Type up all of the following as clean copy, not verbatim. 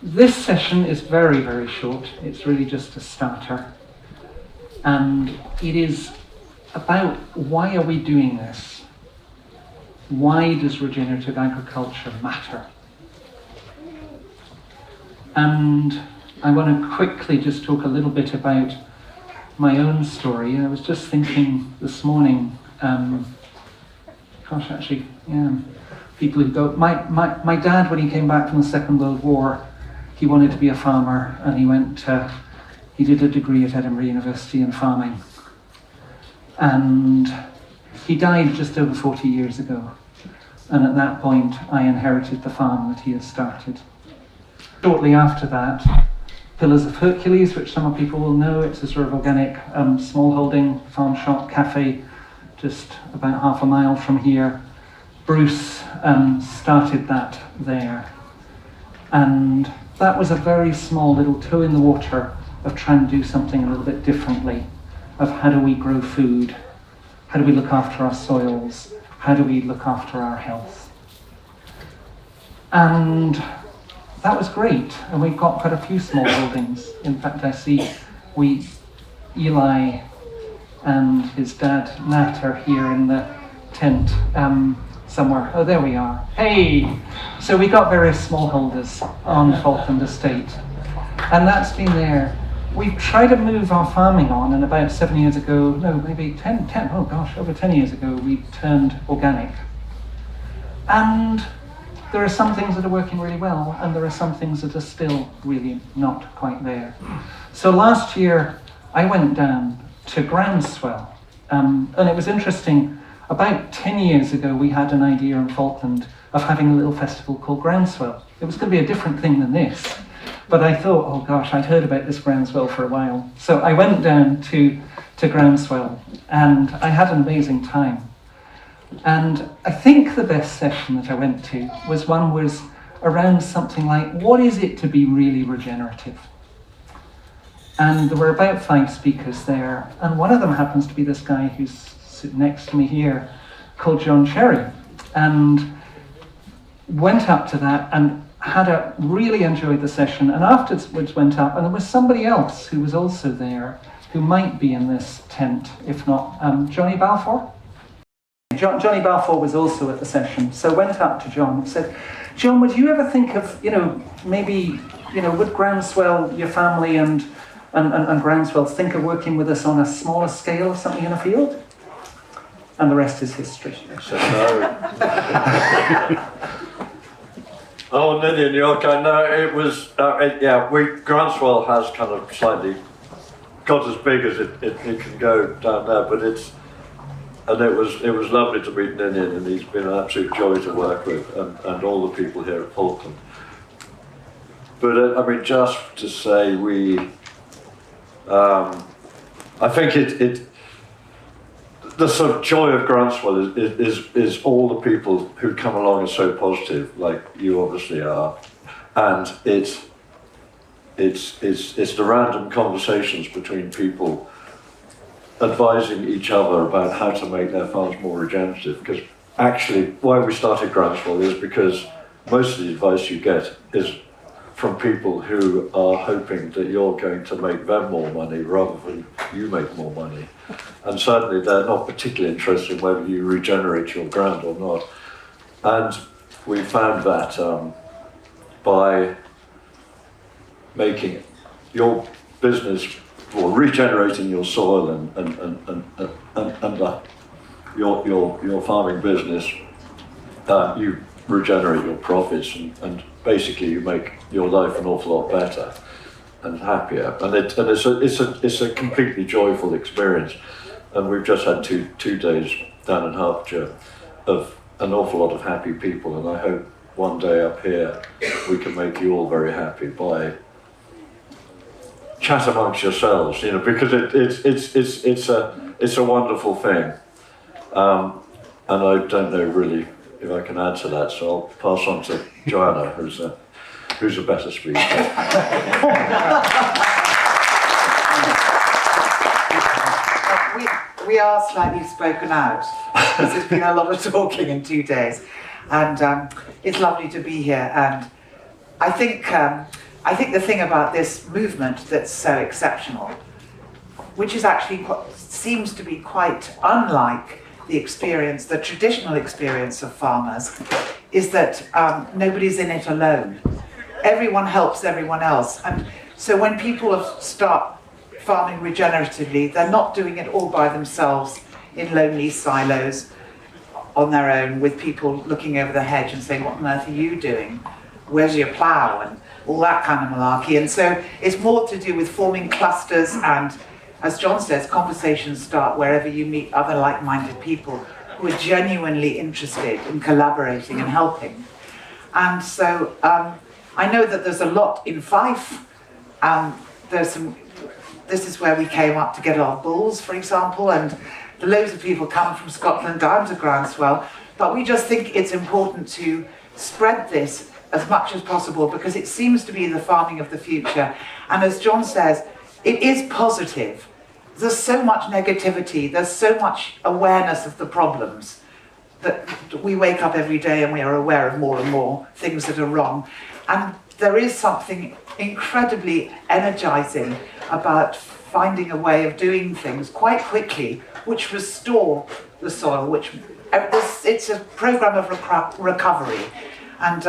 This session is very, very short. It's really just a starter. And it is about why are we doing this? Why does regenerative agriculture matter? And I want to quickly just talk a little bit about my own story. I was just thinking this morning, people who go, my dad, when he came back from the Second World War, he wanted to be a farmer, and he did a degree at Edinburgh University in farming. And he died just over 40 years ago. And at that point, I inherited the farm that he had started. Shortly after that, Pillars of Hercules, which some people will know, it's a sort of organic smallholding farm shop cafe just about half a mile from here. Bruce started that there. And that was a very small little toe in the water of trying to do something a little bit differently, of how do we grow food, how do we look after our soils, how do we look after our health. And that was great, and we've got quite a few small buildings. In fact, I see Eli and his dad Nat are here in the tent somewhere. Oh, there we are. Hey! So we got various smallholders on Falkland Estate, and that's been there. We've tried to move our farming on, and about 7 years ago, no, maybe 10, over 10 years ago, we turned organic. And there are some things that are working really well, and there are some things that are still really not quite there. So last year, I went down to Groundswell, and it was interesting. About 10 years ago, we had an idea in Falkland of having a little festival called Groundswell. It was going to be a different thing than this, but I thought, oh gosh, I'd heard about this Groundswell for a while. So I went down to Groundswell, and I had an amazing time. And I think the best session that I went to was around something like, what is it to be really regenerative? And there were about 5 speakers there, and one of them happens to be this guy who's sitting next to me here, called John Cherry, and went up to that and really enjoyed the session, and afterwards went up, and there was somebody else who was also there, who might be in this tent, if not Johnny Balfour. Johnny Balfour was also at the session, so went up to John and said, John, would you ever think of, maybe, would Groundswell, your family and Groundswell think of working with us on a smaller scale, something in a field? And the rest is history. So no. Oh, Ninian, you're okay. No, it was, Groundswell has kind of slightly got as big as it can go down there, but it was lovely to meet Ninian, and he's been an absolute joy to work with, and all the people here at Falkland. But just to say, I think the sort of joy of Groundswell is all the people who come along are so positive, like you obviously are, and it's the random conversations between people advising each other about how to make their farms more regenerative. Because actually, why we started Groundswell is because most of the advice you get is from people who are hoping that you're going to make them more money rather than you make more money. And certainly they're not particularly interested in whether you regenerate your ground or not. And we found that by making your business, or regenerating your soil and your farming business, you regenerate your profits, and basically you make your life an awful lot better and happier. And it's a completely joyful experience. And we've just had two days down in Hertfordshire of an awful lot of happy people, and I hope one day up here we can make you all very happy by chat amongst yourselves, because it's a wonderful thing, and I don't know really if I can add to that, so I'll pass on to Joanna, who's a better speaker. We are slightly spoken out because there's been a lot of talking in 2 days, and it's lovely to be here. And I think I think the thing about this movement that's so exceptional, which is actually seems to be quite unlike the traditional experience of farmers, is that nobody's in it alone. Everyone helps everyone else. And so when people start farming regeneratively, they're not doing it all by themselves in lonely silos on their own with people looking over the hedge and saying, what on earth are you doing? Where's your plough? And all that kind of malarkey. And so it's more to do with forming clusters and, as John says, conversations start wherever you meet other like-minded people who are genuinely interested in collaborating and helping. And so I know that there's a lot in Fife. This is where we came up to get our bulls, for example, and loads of people come from Scotland down to Groundswell, but we just think it's important to spread this as much as possible because it seems to be the farming of the future. And as John says, it is positive. There's so much negativity, there's so much awareness of the problems that we wake up every day and we are aware of more and more things that are wrong. And there is something incredibly energizing about finding a way of doing things quite quickly which restore the soil, it's a program of recovery. And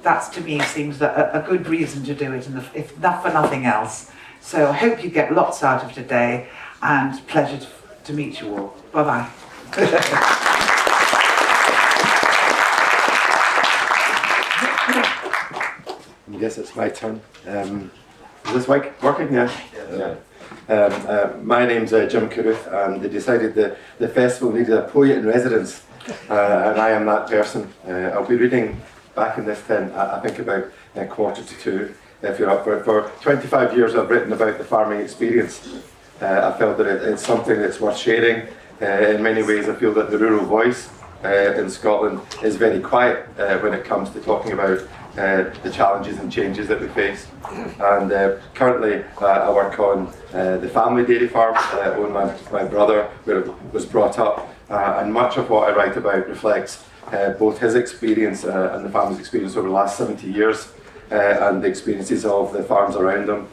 that to me seems a good reason to do it, if not for nothing else. So I hope you get lots out of today, and pleasure to meet you all. Bye-bye. I guess it's my turn. Is this mic working? Yeah. My name's Jim Carruth, and they decided the festival needed a poet in residence, and I am that person. I'll be reading back in this tent, I think about 1:45, if you're up for it. For 25 years I've written about the farming experience. I felt that it's something that's worth sharing. In many ways I feel that the rural voice in Scotland is very quiet when it comes to talking about the challenges and changes that we face. And currently I work on the family dairy farm owned by my brother, where it was brought up, and much of what I write about reflects both his experience and the family's experience over the last 70 years and the experiences of the farms around him.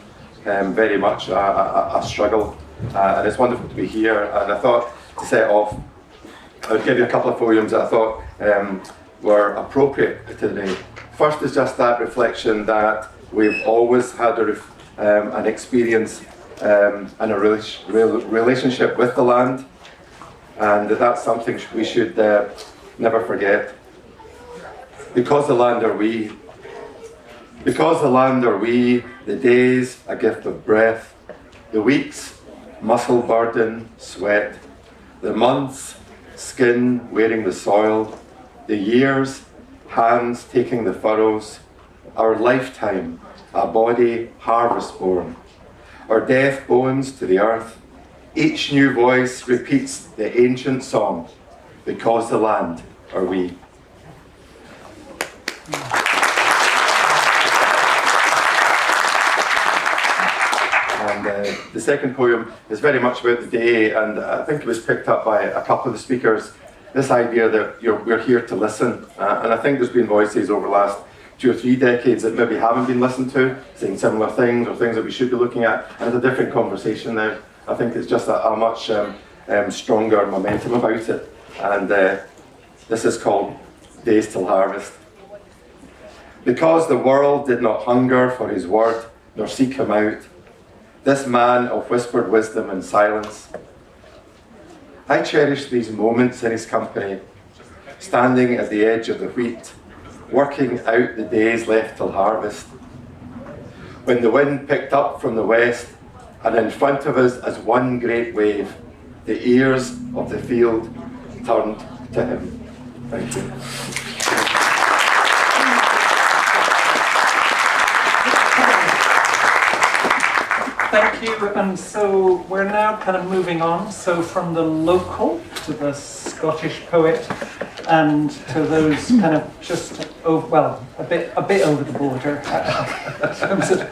Very much a struggle, and it's wonderful to be here. And I thought, to set off, I would give you a couple of poems that I thought were appropriate today. First is just that reflection that we've always had an experience and a relationship with the land, and that's something we should never forget. Because the land are we, the days a gift of breath, the weeks muscle burden, sweat, the months skin wearing the soil, the years hands taking the furrows, our lifetime a body harvest born, our death bones to the earth. Each new voice repeats the ancient song, because the land are we. And the second poem is very much about the day, and I think it was picked up by a couple of the speakers, this idea that we're here to listen. And I think there's been voices over the last 2 or 3 decades that maybe haven't been listened to, saying similar things or things that we should be looking at, and it's a different conversation now. I think it's just a much stronger momentum about it. And this is called Days Till Harvest. Because the world did not hunger for his word, nor seek him out, this man of whispered wisdom and silence, I cherish these moments in his company, standing at the edge of the wheat, working out the days left till harvest. When the wind picked up from the west, and in front of us as one great wave, the ears of the field turned to him. Thank you. Thank you, and so we're now kind of moving on, so from the local to the Scottish poet, and to those kind of just, a bit over the border, in terms of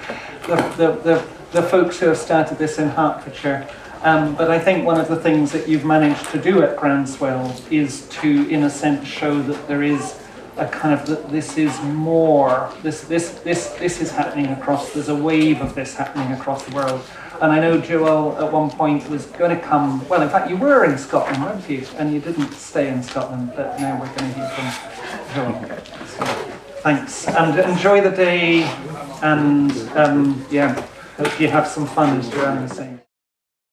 the folks who have started this in Hertfordshire. But I think one of the things that you've managed to do at Groundswell is to, in a sense, show that there is a kind of, this is more, this is happening across, there's a wave of this happening across the world. And I know Joel at one point was going to come, well in fact you were in Scotland, weren't you? And you didn't stay in Scotland, but now we're going to hear from Joel. So, thanks, and enjoy the day, and yeah, hope you have some fun as Joanna was saying.